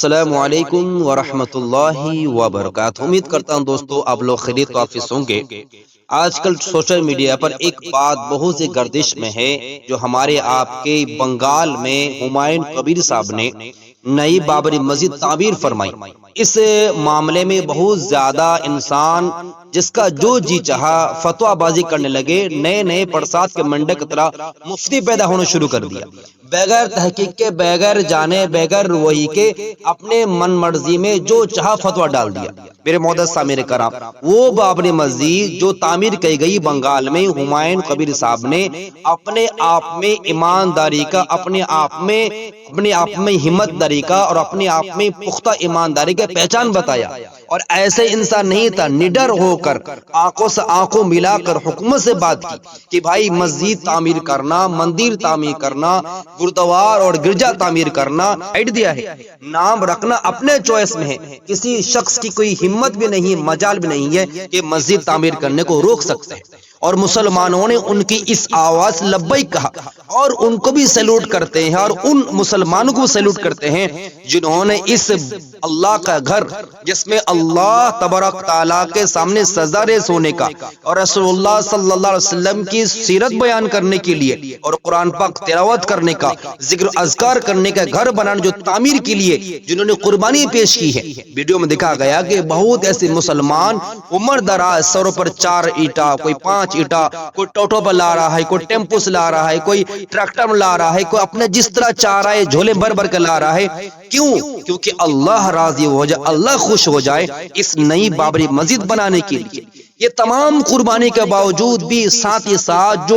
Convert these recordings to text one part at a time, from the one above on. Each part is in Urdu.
السلام علیکم ورحمۃ اللہ وبرکاتہ۔ امید کرتا ہوں دوستو آپ لوگ خیریت و عافیت ہوں گے۔ آج کل سوشل میڈیا پر ایک بات بہت سی گردش میں ہے، جو ہمارے آپ کے بنگال میں ہمایوں کبیر صاحب نے نئی بابری مسجد تعمیر فرمائی۔ اس معاملے میں بہت زیادہ انسان جس کا جو جی چاہا فتویٰ بازی کرنے لگے، نئے نئے پرساد کے منڈے کی طرح مفتی پیدا ہونا شروع کر دیا، بغیر تحقیق کے، بغیر جانے، بغیر وہی کے اپنے من مرضی میں جو چاہا فتویٰ ڈال دیا۔ میرے معزز سامعین کرام، وہ بابری مسجد جو تعمیر کی گئی بنگال میں ہمایوں کبیر صاحب نے اپنے آپ میں ایمانداری کا، اپنے آپ میں ہمت داری کا اور اپنے آپ میں پختہ ایمانداری کا پہچان بتایا، اور ایسے انسان نہیں تھا، نڈر ہو کر آنکھوں سے آنکھوں ملا کر حکومت سے بات کی کہ بھائی مسجد تعمیر کرنا، مندر تعمیر کرنا، گردوار اور گرجا تعمیر کرنا ایڈ دیا ہے، نام رکھنا اپنے چوائس میں ہے، کسی شخص کی کوئی ہمت بھی نہیں، مجال بھی نہیں ہے کہ مسجد تعمیر کرنے کو روک سکتے ہیں۔ اور مسلمانوں نے ان کی اس آواز لبیک کہا، اور ان کو بھی سیلوٹ کرتے ہیں، اور ان مسلمانوں کو سیلوٹ کرتے ہیں جنہوں نے اس اللہ کا گھر، جس میں اللہ تبارک تعالیٰ کے سامنے سجدہ ریز ہونے کا اور رسول اللہ صلی اللہ علیہ وسلم کی سیرت بیان کرنے کے لیے اور قرآن پاک تلاوت کرنے کا، ذکر اذکار کرنے کا گھر بنانے جو تعمیر کے لیے جنہوں نے قربانی پیش کی ہے۔ ویڈیو میں دکھا گیا کہ بہت ایسے مسلمان عمر دراز سروں پر 4 اینٹا، کوئی 5 اینٹا، کوئی ٹوٹو پر لا رہا ہے، کوئی ٹیمپو سے لا رہا ہے، کوئی ٹریکٹر میں لا رہا ہے، کوئی اپنے جس طرح چاہ رہا ہے جھولے بھر بھر کے لا رہا ہے۔ کیوں؟ کیونکہ اللہ راضی ہو جائے، اللہ خوش ہو جائے اس نئی بابری مسجد بنانے کے لیے۔ یہ تمام قربانی کے باوجود بھی ساتھ ہی ساتھ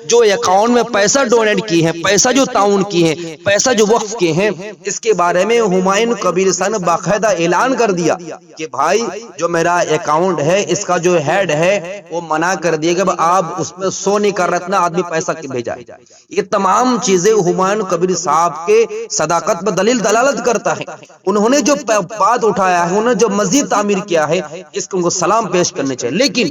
جو اکاؤنٹ میں پیسہ ڈونیٹ کی ہے، پیسہ جو تعاون کی ہے، پیسہ جو وقف کیے ہیں، اس کے بارے میں ہمایوں کبیر صاحب نے باقاعدہ اعلان کر دیا کہ بھائی جو میرا اکاؤنٹ ہے، اس کا جو ہیڈ ہے وہ منع کر دیا کہ آپ اس میں سو نہیں کر رہا، آدمی پیسہ کی بھیجا ہے۔ یہ تمام چیزیں ہمایوں کبیر صاحب کے صداقت پر دلالت کرتا ہے۔ انہوں نے جو بات اٹھایا ہے، انہوں نے جو مسجد تعمیر کیا ہے، اس کو سلام پیش کرنے چاہیے۔ لیکن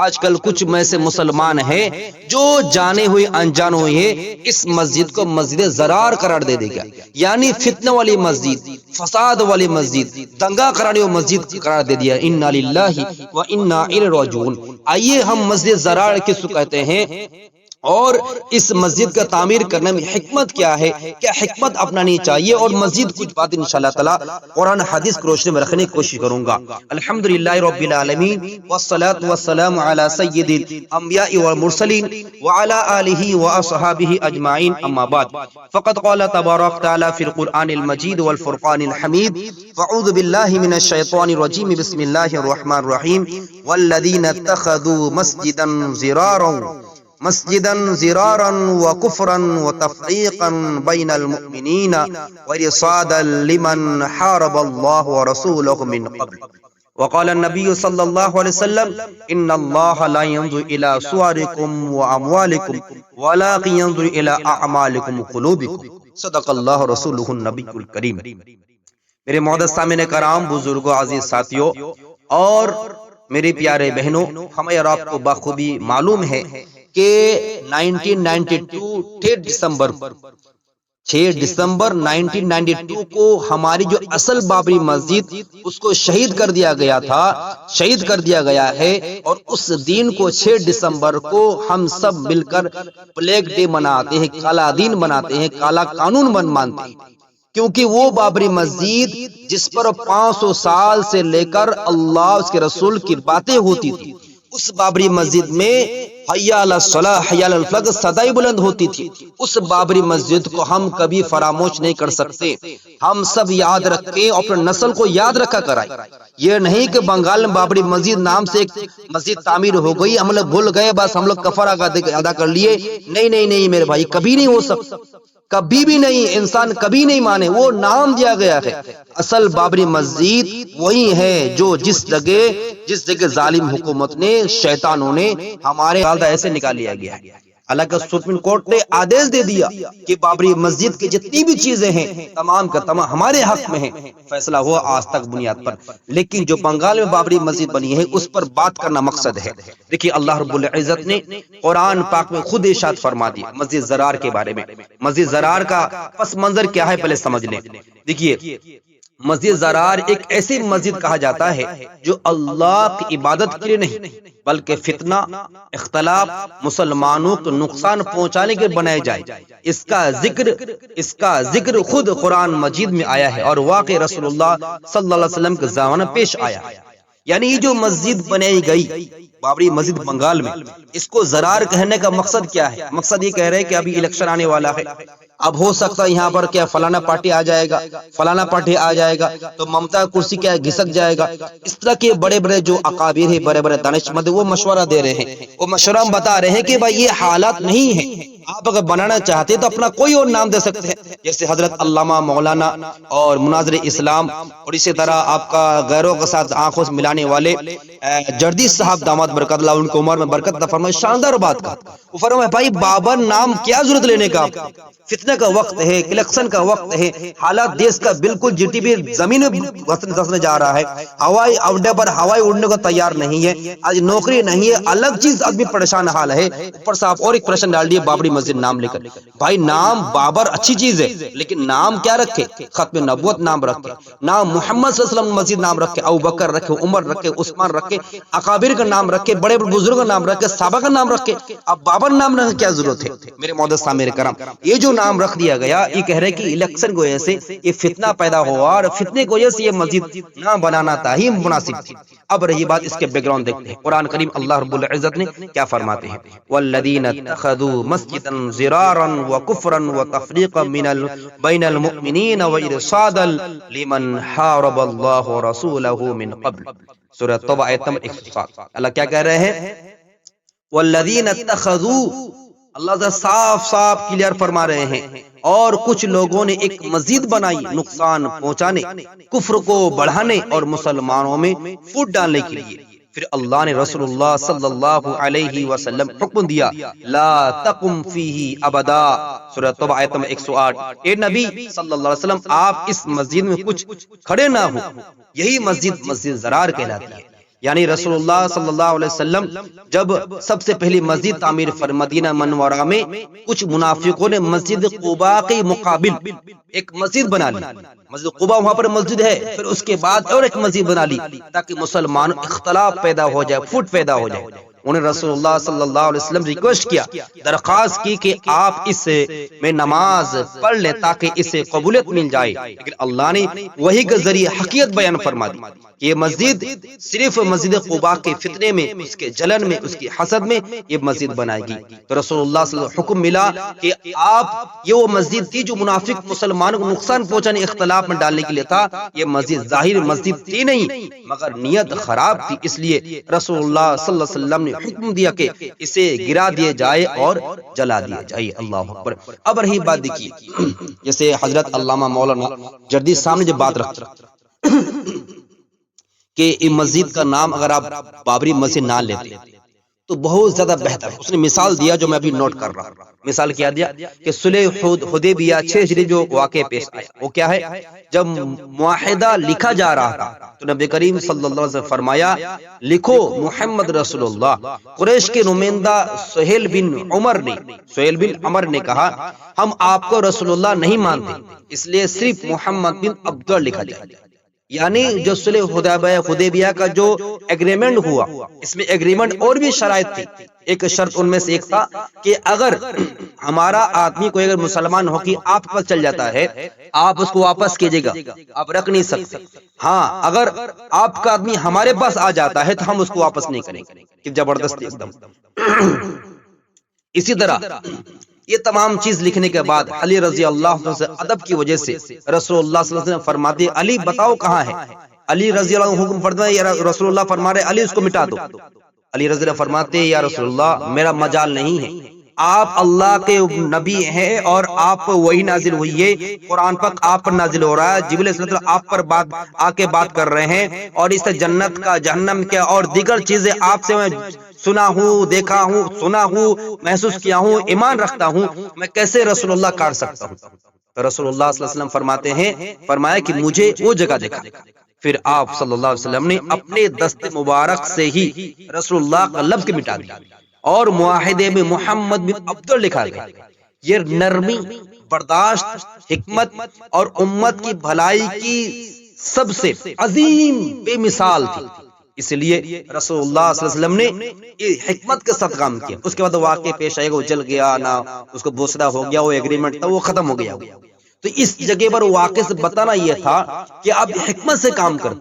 آج کل کچھ میں سے مسلمان ہیں جو جانے ہوئے انجان ہوئے اس مسجد کو مسجد ضرار قرار دے گا، یعنی فتنہ والی مسجد، فساد والی مسجد، دنگا کرانے والی مسجد قرار دے دیا۔ انا للہ و انا الیہ راجعون۔ آئیے ہم مسجد ضرار کس کو کہتے ہیں، اور اس مسجد کا تعمیر کرنے میں حکمت کیا ہے، کیا حکمت اپنانی چاہیے، اور مسجد کچھ بات انشاءاللہ تعالی قرآن حدیث کی روشنی میں رکھنے کی کوشش کروں گا۔ الحمدللہ رب العالمین والصلاة والسلام علی سید الانبیاء والمرسلین وعلی آلہ واصحابہ اجمعین، اما بعد فقد قال تبارک تعالی فی القرآن المجید والفرقان الحمید، فاعوذ باللہ من الشیطان الرجیم، بسم اللہ الرحمن الرحیم، والذین اتخذوا مسجدا ضرارا وكفرا وتفريقا بين المؤمنين وإرصادا لمن حارب الله ورسوله من قبل، وقال النبي صلى الله عليه وسلم إن الله لا ينظر إلى صوركم وأموالكم ولكن ينظر إلى أعمالكم وقلوبكم، صدق الله رسوله النبي الكريم۔ میرے معزز سامعین کرام، بزرگوں، عزیز ساتھیوں اور میرے پیارے بہنوں، ہمیں اور آپ کو بخوبی معلوم ہے کہ 1992 6 دسمبر 1992 کو ہماری جو اصل بابری مسجد اس کو شہید کر دیا گیا ہے، اور اس دن کو 6 دسمبر کو ہم سب مل کر بلیک ڈے مناتے ہیں، کالا دن مناتے ہیں، کالا قانون مانتے ہیں، کیونکہ وہ بابری مسجد جس پر 500 سال سے لے کر اللہ اس کے رسول کی باتیں ہوتی تھی، اس بابری مسجد میں حی علی الصلاۃ، حی علی الفلاح صدائیں بلند ہوتی تھی۔ اس بابری مسجد کو ہم کبھی فراموش نہیں کر سکتے، ہم سب یاد رکھیں، اپنے نسل کو یاد رکھا کرائیں۔ یہ نہیں کہ بنگال میں بابری مسجد نام سے ایک مسجد تعمیر ہو گئی، ہم لوگ بھول گئے، بس ہم لوگ کفارہ ادا کر لیے۔ نہیں میرے بھائی، کبھی نہیں ہو سکتا، کبھی بھی نہیں، انسان کبھی نہیں مانے، وہ نام دیا گیا ہے۔ اصل بابری مسجد وہی ہے جو جس جگہ ظالم حکومت نے، شیطانوں نے ہمارے والدہ ایسے نکال لیا گیا ہے۔ حالانکہ سپریم کورٹ نے آدیش دے دیا کہ بابری مسجد کی جتنی بھی چیزیں ہیں تمام کا تمام ہمارے حق میں ہیں، فیصلہ ہوا آج تک بنیاد پر۔ لیکن جو بنگال میں بابری مسجد بنی ہے اس پر بات کرنا مقصد ہے۔ دیکھیے اللہ رب العزت نے قرآن پاک میں خود ارشاد فرما دیا مسجد ضرار کے بارے میں۔ مسجد ضرار کا پس منظر کیا ہے پہلے سمجھ لیں۔ دیکھیے مسجد زرار ایک ایسی مسجد کہا جاتا ہے جو اللہ کی عبادت کے لیے نہیں بلکہ فتنہ اختلاف مسلمانوں کو نقصان پہنچانے کے بنائے جائے۔ اس کا ذکر خود قرآن مجید میں آیا ہے اور واقع رسول اللہ صلی اللہ علیہ وسلم کے زمانہ پیش آیا ہے۔ یعنی یہ جو مسجد بنائی گئی بابری مسجد بنگال میں، اس کو زرار کہنے کا مقصد کیا ہے؟ مقصد یہ کہہ رہے کہ ابھی الیکشن آنے والا ہے، اب ہو سکتا ہے یہاں پر کیا فلانا پارٹی آ جائے گا، فلانا پارٹی آ جائے گا تو ممتا کرسی کیا گھسک جائے گا۔ اس طرح کے بڑے بڑے جو اکابر ہیں، بڑے بڑے دانشمند وہ مشورہ دے رہے ہیں، وہ مشورہ بتا رہے ہیں کہ بھائی یہ حالات نہیں ہے، آپ اگر بنانا چاہتے تو اپنا کوئی اور نام دے سکتے ہیں، جیسے حضرت علامہ مولانا اور مناظر اسلام، اور اسی طرح آپ کا غیروں کے ساتھ آنکھوں سے ملانے والے جردی صاحب داماد برکت اللہ ان کو عمر میں برکت عطا فرمائے، شاندار بات کا وہ فرمائے بھائی بابر نام کیا ضرورت لینے کا، فتنہ کا وقت ہے، الیکشن کا وقت ہے، حالات دیش کا بالکل جی ٹی پی زمین دھسنے جا رہا ہے، ہوائی اڈے پر ہوائی اڑنے کو تیار نہیں ہے، آج نوکری نہیں ہے، الگ چیز آدمی پریشان حال ہے، اوپر سے آپ اور ایک پریشان ڈال دیے بابری مسجد نام لے کر۔ بھائی نام بابر اچھی چیز ہے لیکن نام کیا رکھے؟ ختم نبوت نام رکھے، نام محمد صلی اللہ علیہ وسلم مسجد نام رکھے، ابو بکر رکھے، عمر رکھے، عثمان رکھے، اکابر کا نام رکھے، بڑے بڑے بزرگ کا نام رکھے، صحابہ کا نام رکھے، اب بابر نام رکھنے کی کیا ضرورت ہے؟ میرے معزز سامعین کرام، یہ جو نام رکھ دیا گیا یہ کہہ رہے کہ الیکشن کی وجہ سے یہ فتنہ پیدا ہوا اور فتنے کی وجہ سے یہ مسجد نہ بنانا تھا ہی مناسب تھی۔ اب رہی بات اس کے بیک گراؤنڈ دیکھتے ہیں، قرآن کریم اللہ رب العزت نے کیا فرماتے ہیں؟ والذین اتخذوا مسجدا ضرارا وکفرا وتفریقا بین المؤمنین وارصادا لمن حارب اللہ ورسولہ من قبل، سورہ توبہ آیت نمبر 107۔ اللہ کیا کہہ رہے ہیں؟ والذین اتخذوا، اللہ صاف صاف کلیئر فرما رہے ہیں، اور کچھ لوگوں نے ایک مسجد بنائی نقصان پہنچانے، کفر کو بڑھانے اور مسلمانوں میں فوٹ ڈالنے کے لیے۔ پھر اللہ نے رسول اللہ صلی اللہ علیہ وسلم حکم دیا لا تقم فیہ ابدا، سورہ توبہ آیت نمبر 108۔ اے نبی صلی اللہ علیہ وسلم آپ اس مسجد میں کچھ کھڑے نہ ہو، یہی مسجد زرار کہلاتی ہے۔ یعنی رسول اللہ صلی اللہ علیہ وسلم جب سب سے پہلی مسجد تعمیر فر مدینہ منورہ میں کچھ منافقوں نے مسجد قباء کے مقابل ایک مسجد بنا لی، مسجد قباء وہاں پر مسجد ہے، پھر اس کے بعد اور ایک مسجد بنا لی تاکہ مسلمان اختلاف پیدا ہو جائے، فوٹ پیدا ہو جائے۔ انہیں رسول اللہ صلی اللہ علیہ وسلم ریکویسٹ کیا، درخواست کی کہ آپ اس میں نماز پڑھ لیں تاکہ اسے قبولیت مل جائے، لیکن اللہ نے وحی کے ذریعے حقیقت بیان فرما دی کہ یہ مسجد صرف مسجد قباء کے فتنے میں، اس کے جلن میں، اس کی حسد میں یہ مسجد بنائے گی۔ تو رسول اللہ صلی اللہ علیہ وسلم حکم ملا کہ آپ یہ وہ مسجد تھی جو منافق مسلمانوں کو نقصان پہنچانے، اختلاف میں ڈالنے کے لیے تھا، یہ مسجد ظاہر مسجد تھی نہیں مگر نیت خراب تھی، اس لیے رسول اللہ صلی اللہ علیہ وسلم نے حکم دیا کہ اسے گرا دیا جائے اور جلا دیا جائے۔ اللہ اکبر۔ اب رہی بات دیکھیے، جیسے حضرت علامہ مولانا جردی سامنے جو بات رکھتے کہ اس مسجد کا نام اگر آپ بابری مسجد نہ لیتے تو بہت زیادہ بہتر۔ اس نے مثال دیا جو میں ابھی نوٹ کر رہا ہوں۔ مثال کیا دیا کہ صلح حدیبیہ 6 ہجری جو واقعہ پیش آیا وہ کیا ہے؟ جب معاہدہ لکھا جا رہا تھا تو نبی کریم صلی اللہ علیہ وسلم فرمایا لکھو محمد رسول اللہ۔ قریش کے نمائندہ سہیل بن عمر نے کہا ہم آپ کو رسول اللہ نہیں مانتے، اس لیے صرف محمد بن عبداللہ لکھا جائے۔ یعنی جو صلح حدیبیہ کا جو ایگریمنٹ ہوا، اس میں ایگریمنٹ اور بھی شرائط تھی، ایک شرط ان میں سے ایک تھا کہ اگر ہمارا آدمی کوئی اگر مسلمان ہو کہ آپ پر چل جاتا ہے آپ اس کو واپس کیجیے گا، آپ رکھ نہیں سکتے، ہاں اگر آپ کا آدمی ہمارے پاس آ جاتا ہے تو ہم اس کو واپس نہیں کریں گے۔ کہ زبردستی ایک دم۔ اسی طرح یہ تمام چیز لکھنے کے بعد علی رضی اللہ عنہ سے ادب کی وجہ سے رسول اللہ صلی اللہ علیہ وسلم فرماتے علی بتاؤ کہاں ہے؟ علی رضی اللہ عنہ حکم فرماتے یا رسول اللہ فرما رہے علی اس کو مٹا دو۔ علی رضی اللہ فرماتے یا رسول اللہ میرا مجال نہیں ہے، آپ اللہ کے نبی ہیں اور آپ پر وہی نازل ہوئی ہے، قرآن پاک آپ پر نازل ہو رہا ہے، جبریل علیہ السلام آپ پر آ کے بات کر رہے ہیں، اور اس سے جنت کا جہنم کا اور دیگر چیزیں آپ سے میں سنا ہوں، دیکھا ہوں، سنا ہوں، محسوس کیا ہوں، ایمان رکھتا ہوں، میں کیسے رسول اللہ کاٹ سکتا ہوں؟ تو رسول اللہ صلی اللہ علیہ وسلم فرماتے ہیں، فرمایا کہ مجھے وہ جگہ دکھا۔ پھر آپ صلی اللہ علیہ وسلم نے اپنے دست مبارک سے ہی رسول اللہ کا لفظ مٹا دیا اور معاہدے میں محمد بن عبداللہ لکھا گیا۔ یہ نرمی، برداشت، حکمت اور امت کی بھلائی کی سب سے عظیم بے مثال تھی، اس لیے رسول اللہ صلی اللہ علیہ وسلم نے حکمت کے ساتھ کام کیا۔ اس کے بعد واقع پیش آئے گا، وہ جل گیا نہ، اس کو بوسرا ہو گیا، وہ ایگریمنٹ تھا وہ ختم ہو گیا۔ تو اس جگہ پر واقع سے بتانا یہ تھا کہ اب حکمت سے کام کر،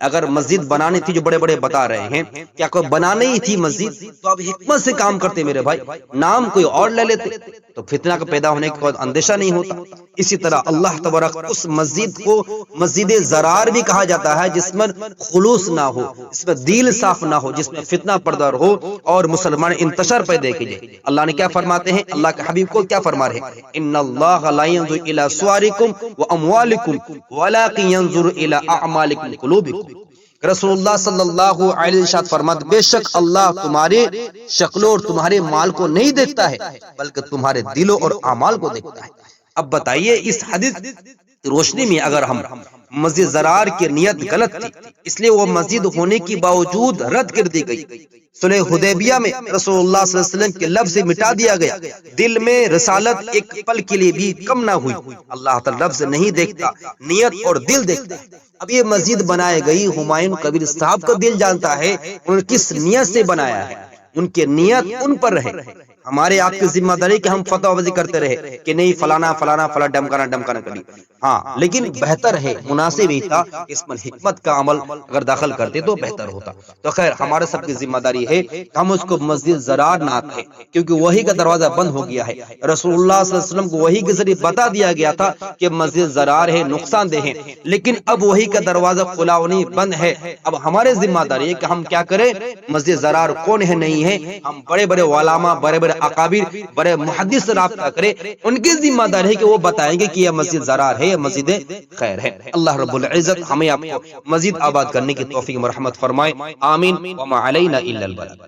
اگر مسجد بنانی تھی جو بڑے بڑے بتا رہے ہیں کیا کوئی بنانی ہی تھی مسجد، تو اب حکمت سے کام کرتے میرے بھائی، نام کوئی اور لے لیتے تو فتنہ کا پیدا ہونے کا کوئی اندیشہ نہیں ہوتا۔ اسی طرح اللہ تبارک اس مسجد کو مسجد زرار بھی کہا جاتا ہے جس میں خلوص نہ ہو، جس میں دل صاف نہ ہو، جس میں فتنہ پردہ ہو اور مسلمان انتشار پیدا کیجئے۔ اللہ نے کیا فرماتے ہیں، اللہ کے حبیب کو کیا فرما رہے ہیں، ان اللہ لا ينظر الى صورکم واموالکم ولکن ينظر الى اعمالکم قلوبکم۔ رسول اللہ صلی اللہ علیہ وسلم فرماتے بے شک اللہ تمہارے شکلوں اور تمہارے مال کو نہیں دیکھتا ہے بلکہ تمہارے دلوں اور اعمال کو دیکھتا ہے۔ اب بتائیے اس حدیث روشنی میں اگر ہم مسجد زرار کی نیت غلط تھی، اس لیے وہ مسجد ہونے کی باوجود رد کر دی گئی، صلح حدیبیہ میں رسول اللہ صلی اللہ علیہ وسلم کے لفظ سے مٹا دیا گیا، دل میں رسالت ایک پل کے لیے بھی کم نہ ہوئی۔ اللہ تعالی لفظ نہیں دیکھتا، نیت اور دل دیکھتا ہے۔ اب یہ مسجد بنائے گئی، ہمایوں کبیر صاحب کا دل جانتا ہے انہوں نے کس نیت سے بنایا ہے، ان کی نیت ان پر رہے۔ ہمارے آپ کی ذمہ داری کہ ہم فتوی بازی کرتے رہے کہ نہیں فلانا فلانا فلاں ڈمکانا کری، ہاں لیکن بہتر ہے، مناسب ہی تھا اس میں حکمت کا عمل اگر داخل کرتے تو بہتر ہوتا۔ تو خیر ہمارے سب کی ذمہ داری ہے کہ ہم اس کو مسجد زرار نہ کہیں، کیونکہ وہی کا دروازہ بند ہو گیا ہے۔ رسول اللہ صلی اللہ علیہ وسلم کو وہی کے ذریعے بتا دیا گیا تھا کہ مسجد زرار ہے، نقصان دہ ہے، لیکن اب وہی کا دروازہ کھلا نہیں بند ہے۔ اب ہمارے ذمہ داری ہے کہ ہم کیا کریں، مسجد زرار کون ہے نہیں ہے، ہم بڑے بڑے علماء، بڑے بڑے اکابر، بڑے محدث سے رابطہ کریں، ان کی ذمہ داری ہے کہ وہ بتائیں گے کہ یہ مسجد زرار ہے، یہ مسجد خیر ہے۔ اللہ رب العزت ہمیں آپ کو مزید آباد کرنے کی توفیق مرحمت فرمائے، آمین۔ وما علینا الا البلاغ۔